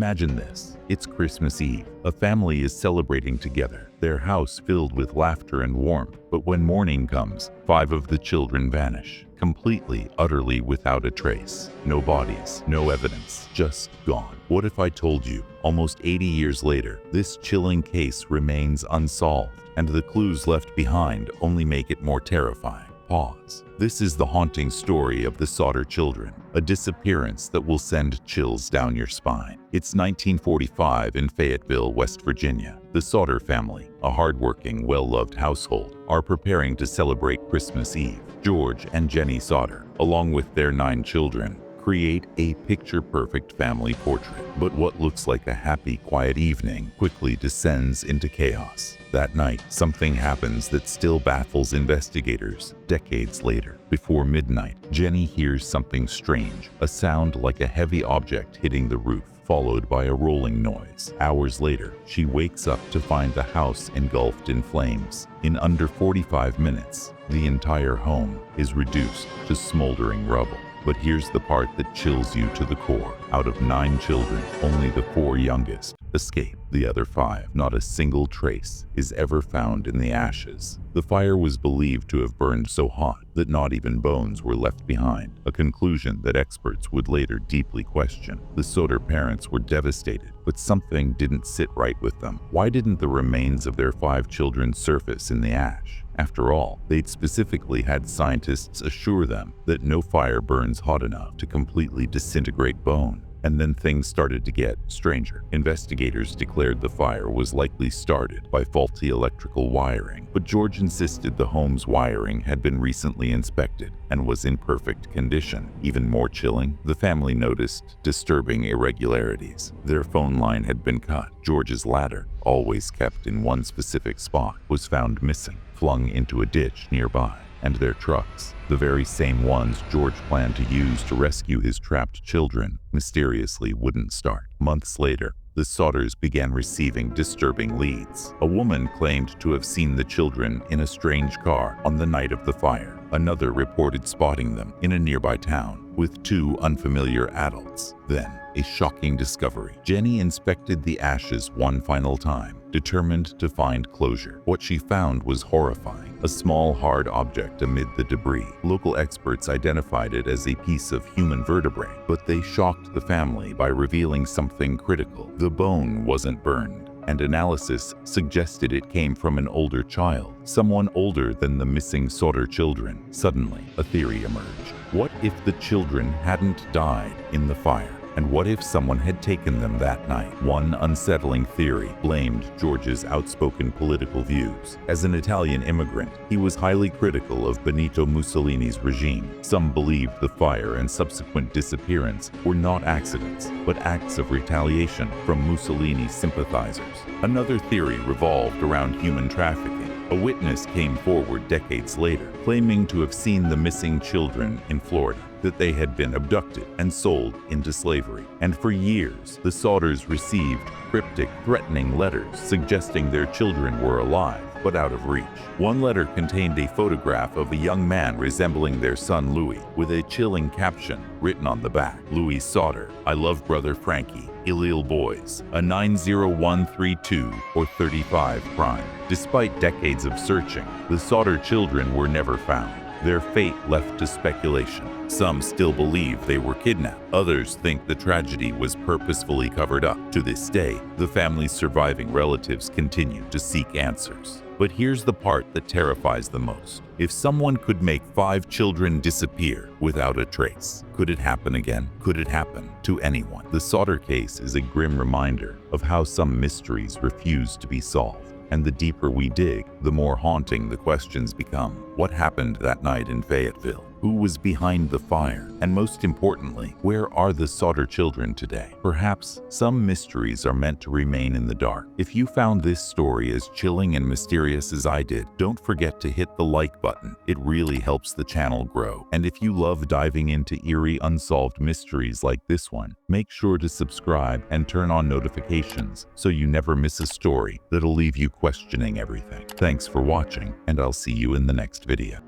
Imagine this. It's Christmas Eve. A family is celebrating together, their house filled with laughter and warmth. But when morning comes, 5 of the children vanish, completely, utterly without a trace. No bodies, no evidence, just gone. What if I told you, almost 80 years later, this chilling case remains unsolved, and the clues left behind only make it more terrifying? Pause. This is the haunting story of the Sauter children, a disappearance that will send chills down your spine. It's 1945 in Fayetteville, West Virginia. The Sauter family, a hardworking, well-loved household, are preparing to celebrate Christmas Eve. George and Jenny Sauter, along with their 9 children, create a picture-perfect family portrait. But what looks like a happy, quiet evening quickly descends into chaos. That night, something happens that still baffles investigators decades later. Before midnight, Jenny hears something strange, a sound like a heavy object hitting the roof, followed by a rolling noise. Hours later, she wakes up to find the house engulfed in flames. In under 45 minutes, the entire home is reduced to smoldering rubble. But here's the part that chills you to the core. Out of 9 children, only the 4 youngest escape. The other 5, not a single trace, is ever found in the ashes. The fire was believed to have burned so hot that not even bones were left behind, a conclusion that experts would later deeply question. The Sauter parents were devastated, but something didn't sit right with them. Why didn't the remains of their 5 children surface in the ash? After all, they'd specifically had scientists assure them that no fire burns hot enough to completely disintegrate bone. And then things started to get stranger. Investigators declared the fire was likely started by faulty electrical wiring, but George insisted the home's wiring had been recently inspected and was in perfect condition. Even more chilling, the family noticed disturbing irregularities. Their phone line had been cut. George's ladder, always kept in one specific spot, was found missing, flung into a ditch nearby. And their trucks, the very same ones George planned to use to rescue his trapped children, mysteriously wouldn't start. Months later, the Sauters began receiving disturbing leads. A woman claimed to have seen the children in a strange car on the night of the fire. Another reported spotting them in a nearby town with 2 unfamiliar adults. Then, a shocking discovery. Jenny inspected the ashes one final time, determined to find closure. What she found was horrifying. A small, hard object amid the debris. Local experts identified it as a piece of human vertebrae, but they shocked the family by revealing something critical. The bone wasn't burned, and analysis suggested it came from an older child, someone older than the missing Sauter children. Suddenly, a theory emerged. What if the children hadn't died in the fire? And what if someone had taken them that night? One unsettling theory blamed George's outspoken political views. As an Italian immigrant, he was highly critical of Benito Mussolini's regime. Some believed the fire and subsequent disappearance were not accidents, but acts of retaliation from Mussolini's sympathizers. Another theory revolved around human trafficking. A witness came forward decades later, claiming to have seen the missing children in Florida, that they had been abducted and sold into slavery. And for years, the Sauters received cryptic, threatening letters suggesting their children were alive, but out of reach. One letter contained a photograph of a young man resembling their son Louis, with a chilling caption written on the back. Louis Sauter, I love brother Frankie, Illegal boys, a 90132 or 35 crime. Despite decades of searching, the Sauter children were never found. Their fate left to speculation. Some still believe they were kidnapped. Others think the tragedy was purposefully covered up. To this day, the family's surviving relatives continue to seek answers. But here's the part that terrifies the most. If someone could make 5 children disappear without a trace, could it happen again? Could it happen to anyone? The Sauter case is a grim reminder of how some mysteries refuse to be solved. And the deeper we dig, the more haunting the questions become. What happened that night in Fayetteville? Who was behind the fire? And most importantly, where are the Sauter children today? Perhaps some mysteries are meant to remain in the dark. If you found this story as chilling and mysterious as I did, don't forget to hit the like button. It really helps the channel grow. And if you love diving into eerie, unsolved mysteries like this one, make sure to subscribe and turn on notifications so you never miss a story that'll leave you questioning everything. Thanks for watching, and I'll see you in the next video.